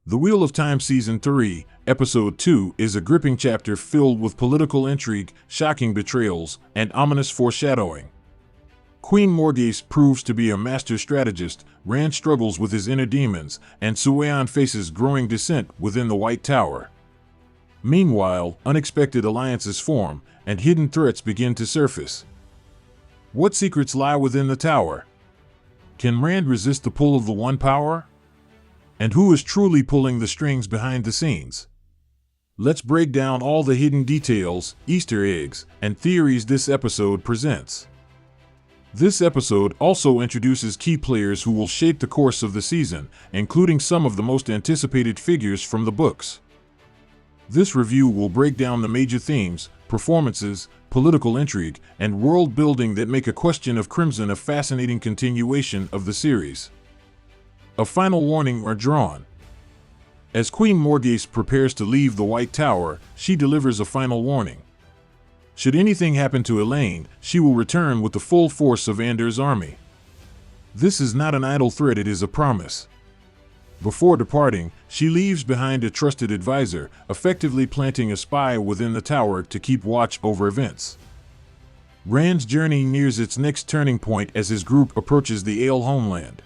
The Wheel of Time Season 3, Episode 2 is a gripping chapter filled with political intrigue, shocking betrayals, and ominous foreshadowing. Queen Morgase proves to be a master strategist, Rand struggles with his inner demons, and Sueon faces growing dissent within the White Tower. Meanwhile, unexpected alliances form, and hidden threats begin to surface. What secrets lie within the tower? Can Rand resist the pull of the One Power? And who is truly pulling the strings behind the scenes? Let's break down all the hidden details, Easter eggs, and theories this episode presents. This episode also introduces key players who will shape the course of the season, including some of the most anticipated figures from the books. This review will break down the major themes, performances, political intrigue, and world building that make A Question of Crimson a fascinating continuation of the series. A final warning are drawn. As Queen Morgase prepares to leave the White Tower, she delivers a final warning. Should anything happen to Elaine, she will return with the full force of Ander's army. This is not an idle threat, it is a promise. Before departing, she leaves behind a trusted advisor, effectively planting a spy within the tower to keep watch over events. Rand's journey nears its next turning point as his group approaches the Aiel homeland.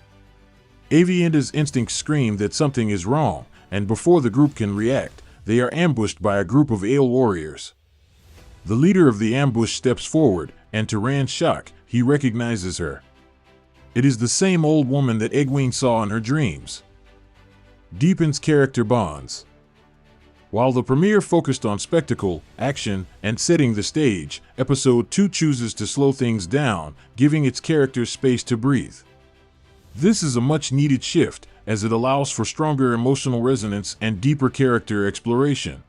Avienda's instincts scream that something is wrong, and before the group can react, they are ambushed by a group of Aiel warriors. The leader of the ambush steps forward, and to Rand's shock, he recognizes her. It is the same old woman that Egwene saw in her dreams. Deepens character bonds. While the premiere focused on spectacle, action, and setting the stage, Episode 2 chooses to slow things down, giving its characters space to breathe. This is a much-needed shift, as it allows for stronger emotional resonance and deeper character exploration.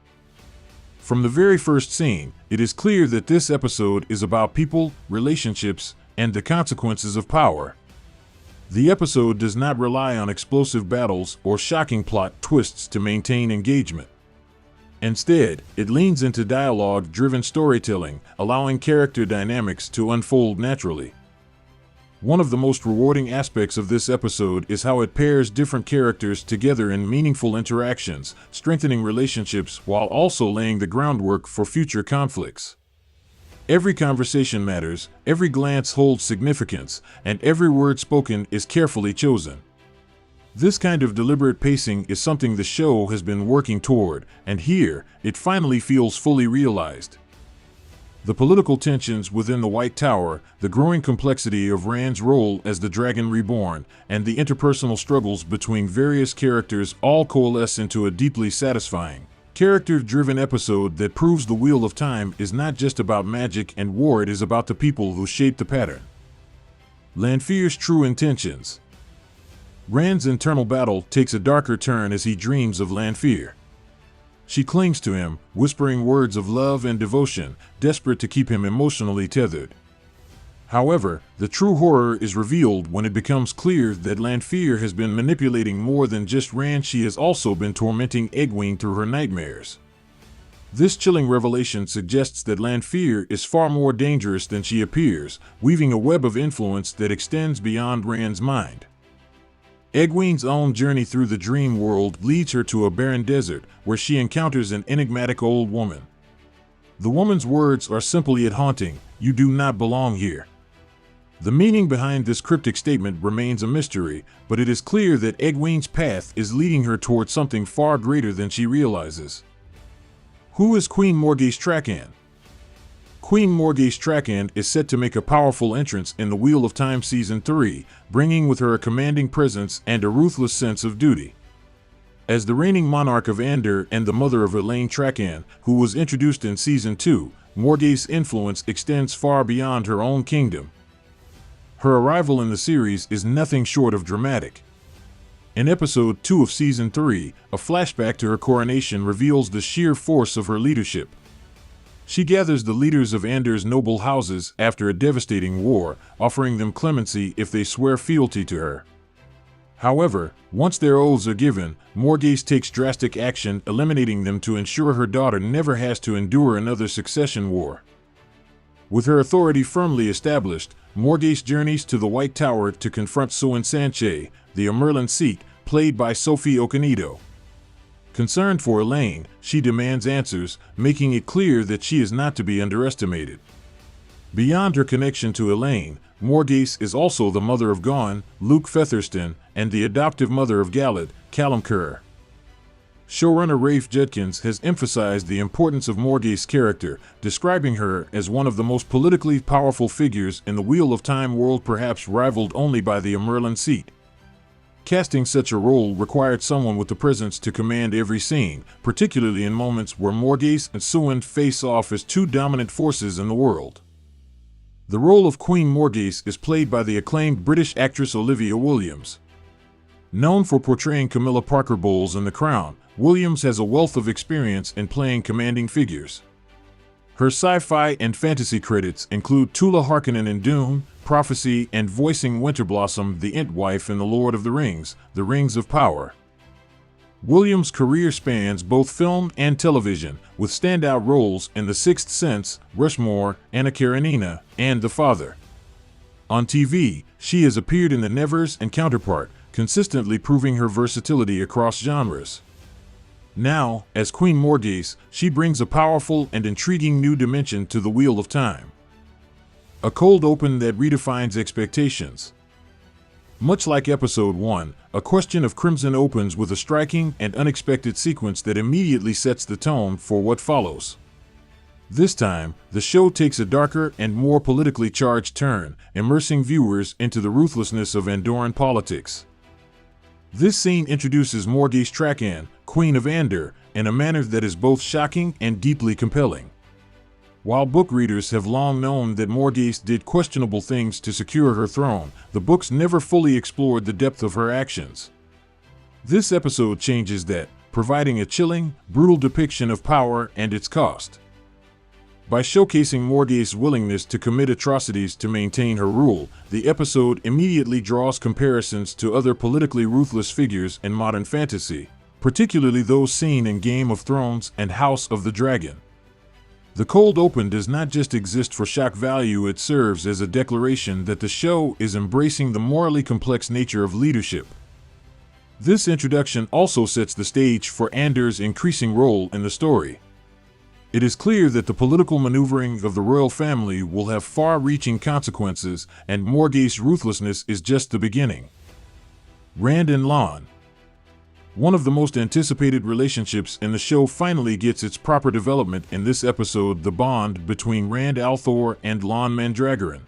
From the very first scene, it is clear that this episode is about people, relationships, and the consequences of power. The episode does not rely on explosive battles or shocking plot twists to maintain engagement. Instead, it leans into dialogue-driven storytelling, allowing character dynamics to unfold naturally. One of the most rewarding aspects of this episode is how it pairs different characters together in meaningful interactions, strengthening relationships while also laying the groundwork for future conflicts. Every conversation matters, every glance holds significance, and every word spoken is carefully chosen. This kind of deliberate pacing is something the show has been working toward, and here, it finally feels fully realized. The political tensions within the White Tower, the growing complexity of Rand's role as the Dragon Reborn, and the interpersonal struggles between various characters all coalesce into a deeply satisfying, character-driven episode that proves the Wheel of Time is not just about magic and war, it is about the people who shape the pattern. Lanfear's true intentions. Rand's internal battle takes a darker turn as he dreams of Lanfear. She clings to him, whispering words of love and devotion, desperate to keep him emotionally tethered. However, the true horror is revealed when it becomes clear that Lanfear has been manipulating more than just Rand. She has also been tormenting Egwene through her nightmares. This chilling revelation suggests that Lanfear is far more dangerous than she appears, weaving a web of influence that extends beyond Rand's mind. Egwene's own journey through the dream world leads her to a barren desert, where she encounters an enigmatic old woman. The woman's words are simple yet haunting, "You do not belong here." The meaning behind this cryptic statement remains a mystery, but it is clear that Egwene's path is leading her towards something far greater than she realizes. Who is Queen Morgase Trakan? Queen Morgase Trakan is set to make a powerful entrance in the Wheel of Time Season 3, bringing with her a commanding presence and a ruthless sense of duty. As the reigning monarch of Ander and the mother of Elaine Trakan, who was introduced in Season 2, Morgase's influence extends far beyond her own kingdom. Her arrival in the series is nothing short of dramatic. In Episode 2 of Season 3, a flashback to her coronation reveals the sheer force of her leadership. She gathers the leaders of Ander's noble houses after a devastating war, offering them clemency if they swear fealty to her. However, once their oaths are given, Morgase takes drastic action, eliminating them to ensure her daughter never has to endure another succession war. With her authority firmly established, Morgase journeys to the White Tower to confront Soin Sanche, the Amerlin seat, played by Sophie Okonedo. Concerned for Elaine, she demands answers, making it clear that she is not to be underestimated. Beyond her connection to Elaine, Morgase is also the mother of Gawain, Luke Featherston, and the adoptive mother of Galad, Callum Kerr. Showrunner Rafe Judkins has emphasized the importance of Morgase's character, describing her as one of the most politically powerful figures in the Wheel of Time world, perhaps rivaled only by the Merlin seat. Casting such a role required someone with the presence to command every scene, particularly in moments where Morgase and Suin face off as two dominant forces in the world. The role of Queen Morgase is played by the acclaimed British actress Olivia Williams. Known for portraying Camilla Parker Bowles in The Crown, Williams has a wealth of experience in playing commanding figures. Her sci-fi and fantasy credits include Tula Harkonnen in Dune, Prophecy, and voicing Winterblossom, the Entwife in The Lord of the Rings, The Rings of Power. Williams' career spans both film and television, with standout roles in The Sixth Sense, Rushmore, Anna Karenina, and The Father. On TV, she has appeared in The Nevers and Counterpart, consistently proving her versatility across genres. Now, as Queen Morgase, she brings a powerful and intriguing new dimension to the Wheel of Time. A cold open that redefines expectations. Much like Episode 1, A Question of Crimson opens with a striking and unexpected sequence that immediately sets the tone for what follows. This time, the show takes a darker and more politically charged turn, immersing viewers into the ruthlessness of Andorran politics. This scene introduces Morgase Trakan, Queen of Andor, in a manner that is both shocking and deeply compelling. While book readers have long known that Morgase did questionable things to secure her throne, the books never fully explored the depth of her actions. This episode changes that, providing a chilling, brutal depiction of power and its cost. By showcasing Morgase's willingness to commit atrocities to maintain her rule, the episode immediately draws comparisons to other politically ruthless figures in modern fantasy, particularly those seen in Game of Thrones and House of the Dragon. The cold open does not just exist for shock value, it serves as a declaration that the show is embracing the morally complex nature of leadership. This introduction also sets the stage for Andor's increasing role in the story. It is clear that the political maneuvering of the royal family will have far-reaching consequences, and Morgase's ruthlessness is just the beginning. Rand and Lon. One of the most anticipated relationships in the show finally gets its proper development in this episode, the bond between Rand al'Thor and Lon Mandragoran.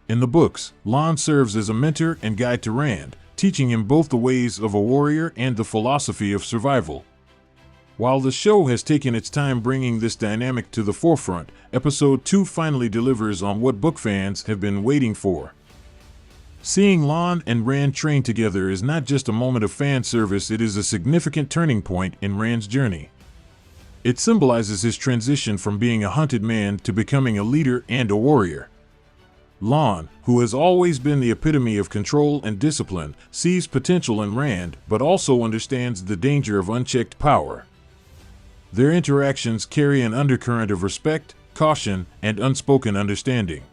In the books, Lon serves as a mentor and guide to Rand, teaching him both the ways of a warrior and the philosophy of survival. While the show has taken its time bringing this dynamic to the forefront, Episode 2 finally delivers on what book fans have been waiting for. Seeing Lon and Rand train together is not just a moment of fan service, it is a significant turning point in Rand's journey. It symbolizes his transition from being a hunted man to becoming a leader and a warrior. Lon, who has always been the epitome of control and discipline, sees potential in Rand but also understands the danger of unchecked power. Their interactions carry an undercurrent of respect, caution, and unspoken understanding.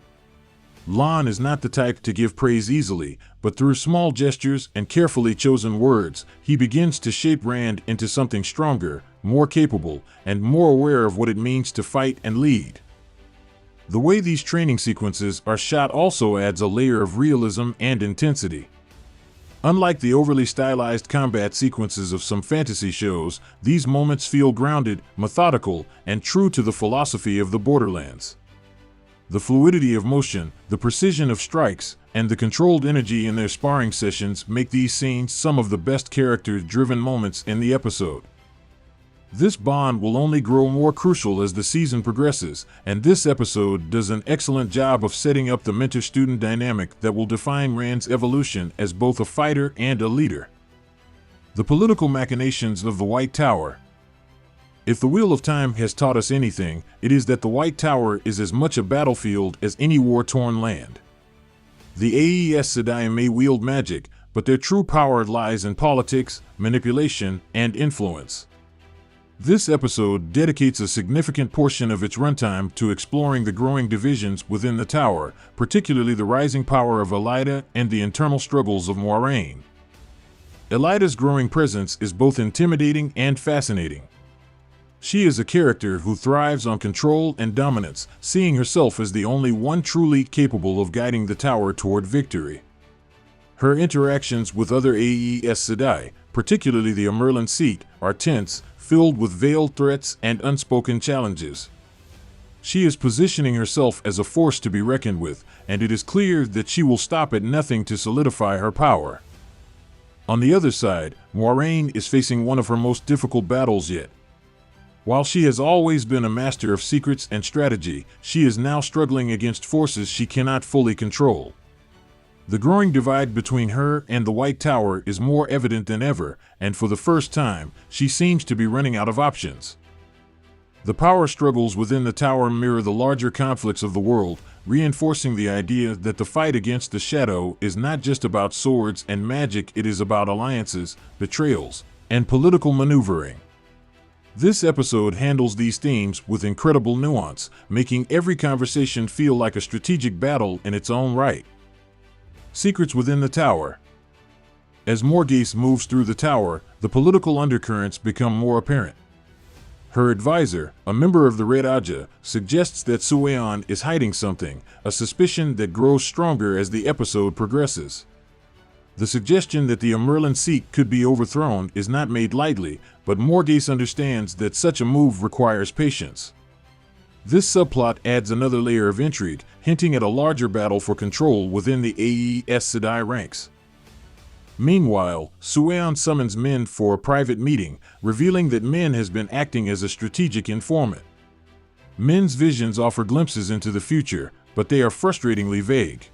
Lon is not the type to give praise easily, but through small gestures and carefully chosen words, he begins to shape Rand into something stronger, more capable, and more aware of what it means to fight and lead. The way these training sequences are shot also adds a layer of realism and intensity. Unlike the overly stylized combat sequences of some fantasy shows, these moments feel grounded, methodical, and true to the philosophy of the Borderlands. The fluidity of motion, the precision of strikes, and the controlled energy in their sparring sessions make these scenes some of the best character-driven moments in the episode. This bond will only grow more crucial as the season progresses, and this episode does an excellent job of setting up the mentor-student dynamic that will define Rand's evolution as both a fighter and a leader. The political machinations of the White Tower. If the Wheel of Time has taught us anything, it is that the White Tower is as much a battlefield as any war-torn land. The Aes Sedai may wield magic, but their true power lies in politics, manipulation, and influence. This episode dedicates a significant portion of its runtime to exploring the growing divisions within the Tower, particularly the rising power of Elaida and the internal struggles of Moiraine. Elida's growing presence is both intimidating and fascinating. She is a character who thrives on control and dominance, seeing herself as the only one truly capable of guiding the tower toward victory. Her interactions with other Aes Sedai, particularly the Amyrlin Seat, are tense, filled with veiled threats and unspoken challenges. She is positioning herself as a force to be reckoned with, and it is clear that she will stop at nothing to solidify her power. On the other side, Moiraine is facing one of her most difficult battles yet. While she has always been a master of secrets and strategy, she is now struggling against forces she cannot fully control. The growing divide between her and the White Tower is more evident than ever, and for the first time, she seems to be running out of options. The power struggles within the tower mirror the larger conflicts of the world, reinforcing the idea that the fight against the Shadow is not just about swords and magic, it is about alliances, betrayals, and political maneuvering. This episode handles these themes with incredible nuance, making every conversation feel like a strategic battle in its own right. Secrets within the tower. As Morgase moves through the tower, the political undercurrents become more apparent. Her advisor, a member of the Red Aja, suggests that Sueon is hiding something, a suspicion that grows stronger as the episode progresses. The suggestion that the Amyrlin Seat could be overthrown is not made lightly, but Morgase understands that such a move requires patience. This subplot adds another layer of intrigue, hinting at a larger battle for control within the Aes Sedai ranks. Meanwhile, Sueon summons Min for a private meeting, revealing that Min has been acting as a strategic informant. Min's visions offer glimpses into the future, but they are frustratingly vague.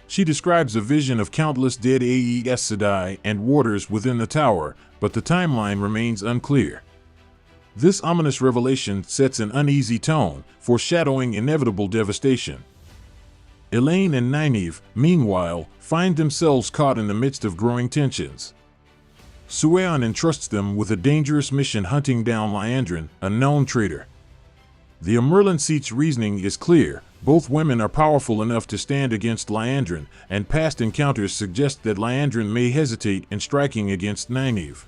She describes a vision of countless dead Aes Sedai and warders within the tower, but the timeline remains unclear. This ominous revelation sets an uneasy tone, foreshadowing inevitable devastation. Elaine and Nynaeve, meanwhile, find themselves caught in the midst of growing tensions. Sueon entrusts them with a dangerous mission hunting down Liandrin, a known traitor. The Amyrlin Seat's reasoning is clear. Both women are powerful enough to stand against Liandrin, and past encounters suggest that Liandrin may hesitate in striking against Nynaeve.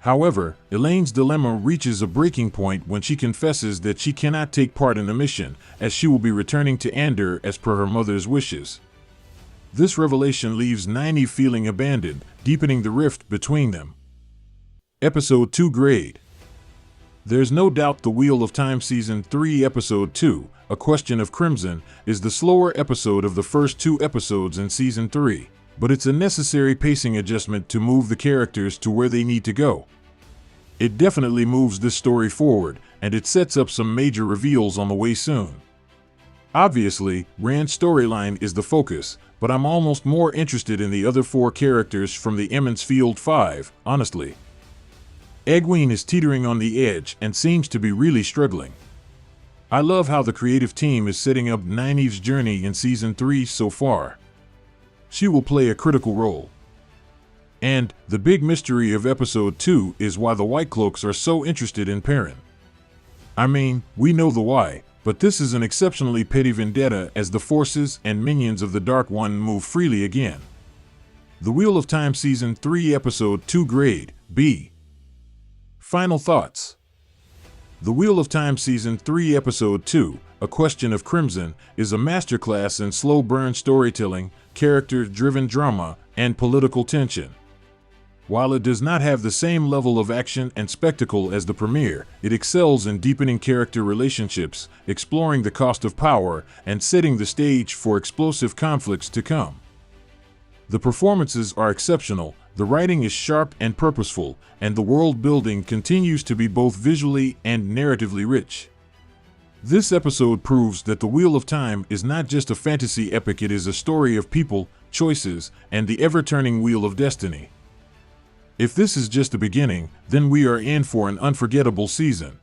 However, Elaine's dilemma reaches a breaking point when she confesses that she cannot take part in the mission, as she will be returning to Andor as per her mother's wishes. This revelation leaves Nynaeve feeling abandoned, deepening the rift between them. Episode 2 Grade. There's no doubt the Wheel of Time Season 3 Episode 2, A Question of Crimson, is the slower episode of the first 2 episodes in Season 3, but it's a necessary pacing adjustment to move the characters to where they need to go. It definitely moves this story forward, and it sets up some major reveals on the way soon. Obviously, Rand's storyline is the focus, but I'm almost more interested in the other 4 characters from the Emond's Field 5, honestly. Egwene is teetering on the edge and seems to be really struggling. I love how the creative team is setting up Nynaeve's journey in Season 3 so far. She will play a critical role. And the big mystery of Episode 2 is why the Whitecloaks are so interested in Perrin. I mean, we know the why, but this is an exceptionally petty vendetta as the forces and minions of the Dark One move freely again. The Wheel of Time Season 3 Episode 2 Grade, B. Final thoughts. The Wheel of Time Season 3 Episode 2, A Question of Crimson, is a masterclass in slow burn storytelling, character-driven drama, and political tension. While it does not have the same level of action and spectacle as the premiere, it excels in deepening character relationships, exploring the cost of power, and setting the stage for explosive conflicts to come. The performances are exceptional, the writing is sharp and purposeful, and the world building continues to be both visually and narratively rich. This episode proves that The Wheel of Time is not just a fantasy epic, it is a story of people, choices, and the ever-turning wheel of destiny. If this is just the beginning, then we are in for an unforgettable season.